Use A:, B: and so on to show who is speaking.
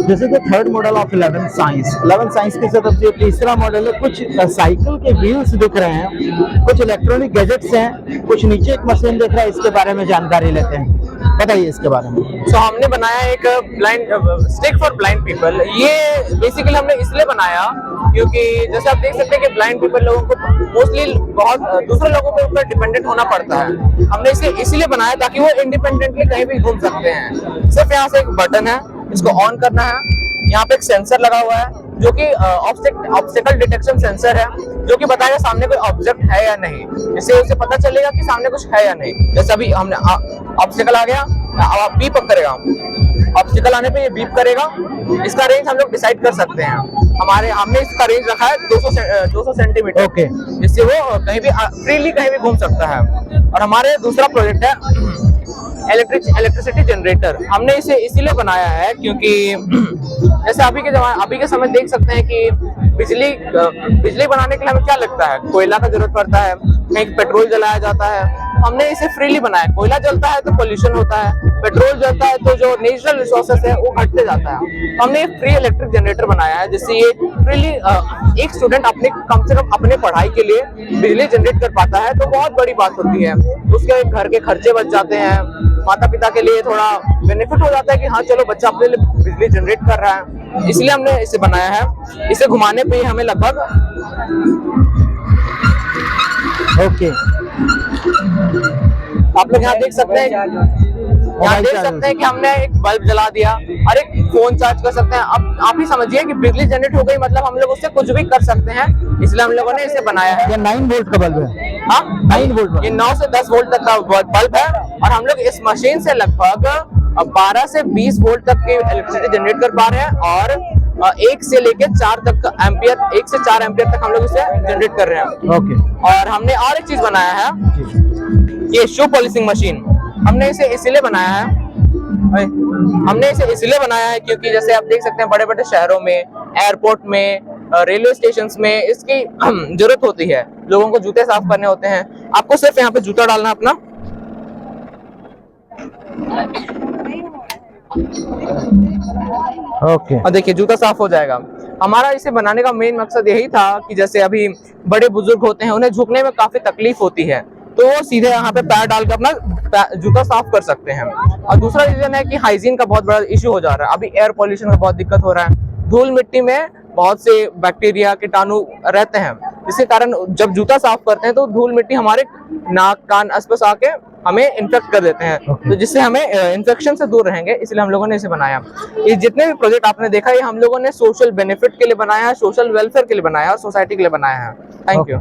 A: This is the third model of 11 science. 11 science की तरफ जो तीसरा मॉडल है, कुछ साइकिल के व्हील्स दिख रहे हैं, कुछ इलेक्ट्रॉनिक गैजेट्स हैं, कुछ नीचे एक मशीन दिख रहा है। इसके बारे में जानकारी लेते हैं, बताइए इसके बारे में।
B: तो हमने बनाया एक blind stick for blind people. ये बेसिकली हमने इसलिए बनाया क्योंकि जैसे आप देख सकते हैं कि ब्लाइंड पीपल लोगों को मोस्टली बहुत दूसरे लोगों के ऊपर डिपेंडेंट होना पड़ता है। हमने इसे इसीलिए बनाया ताकि वो इंडिपेंडेंटली कहीं भी घूम सकते हैं। सिर्फ यहाँ से एक बटन है, इसको ऑन करना है। यहाँ पे एक सेंसर लगा हुआ है जो कि ऑब्स्टेकल डिटेक्शन सेंसर है, जो कि बताएगा सामने कोई ऑब्जेक्ट है या नहीं। इससे उसे पता चलेगा कि सामने कुछ है या नहीं। जैसे अभी हमने ऑब्स्टेकल आ गया, अब बीप करेगा। ऑब्स्टेकल आने पे ये बीप करेगा। इसका रेंज हम लोग डिसाइड कर सकते हैं। हमने इसका रेंज रखा है 200 सेंटीमीटर।
A: ओके।
B: जिससे वो कहीं भी फ्रीली कहीं भी घूम सकता है। और हमारे दूसरा प्रोजेक्ट है इलेक्ट्रिसिटी जनरेटर। हमने इसे इसीलिए बनाया है क्योंकि जैसे अभी के समय देख सकते हैं कि बिजली बनाने के लिए हमें क्या लगता है, कोयला का जरूरत पड़ता है, कहीं पेट्रोल जलाया जाता है। हमने इसे फ्रीली बनाया। कोयला जलता है तो पोल्यूशन होता है, पेट्रोल जलता है तो जो नेचुरल रिसोर्सेस है वो घटते जाता है। हमने एक फ्री इलेक्ट्रिक जनरेटर बनाया है जिससे ये फ्रीली एक स्टूडेंट कम से कम अपने पढ़ाई के लिए बिजली जनरेट कर पाता है, तो बहुत बड़ी बात होती है। उसके घर के खर्चे बच जाते हैं, माता पिता के लिए थोड़ा बेनिफिट हो जाता है कि हाँ चलो बच्चा अपने लिए बिजली जनरेट कर रहा है। इसलिए हमने इसे बनाया है। इसे घुमाने पे हमें लगभग
A: ओके,
B: आप लोग यहाँ देख सकते हैं, कि हमने एक बल्ब जला दिया और एक फोन चार्ज कर सकते हैं। अब आप ही समझिए कि बिजली जनरेट हो गई, मतलब हम लोग उससे कुछ भी कर सकते हैं। इसलिए हम लोगों ने इसे बनाया है।
A: ये 9 वोल्ट का बल्ब है।
B: हाँ,
A: 9 वोल्ट।
B: ये 9 से 10 वोल्ट तक का बल्ब है। और हम लोग इस मशीन से लगभग 12 से 20 वोल्ट तक की इलेक्ट्रिसिटी जनरेट कर पा रहे हैं। और 1 से लेकर 4 तक एम्पियर, 1 से 4 एम्पियर तक हम लोग इसे जनरेट कर रहे हैं।
A: ओके।
B: और हमने और एक चीज बनाया है, ये शू पॉलिशिंग मशीन। हमने इसे इसलिए बनाया है क्योंकि जैसे आप देख सकते हैं बड़े बड़े शहरों में, एयरपोर्ट में, रेलवे स्टेशन में इसकी जरूरत होती है। लोगों को जूते साफ करने होते हैं। आपको सिर्फ यहाँ पे जूता डालना अपना,
A: ओके,
B: और देखिए जूता साफ हो जाएगा। हमारा इसे बनाने का मेन मकसद यही था कि जैसे अभी बड़े बुजुर्ग होते हैं, उन्हें झुकने में काफी तकलीफ होती है, तो वो सीधे यहाँ पे पैर डाल के अपना जूता साफ कर सकते हैं। और दूसरा रीजन है कि हाइजीन का बहुत बड़ा इश्यू हो जा रहा है। अभी एयर पोल्यूशन का बहुत दिक्कत हो रहा है। धूल मिट्टी में बहुत से बैक्टीरिया कीटाणु रहते हैं, जिसके कारण जब जूता साफ करते हैं तो धूल मिट्टी हमारे नाक कान आसपास आके हमें इन्फेक्ट कर देते हैं। तो जिससे हमें इन्फेक्शन से दूर रहेंगे, इसलिए हम लोगों ने इसे बनाया। ये जितने भी प्रोजेक्ट आपने देखा, ये हम लोगों ने सोशल बेनिफिट के लिए बनाया है, सोशल वेलफेयर के लिए बनाया है और सोसाइटी के लिए बनाया है। Thank you.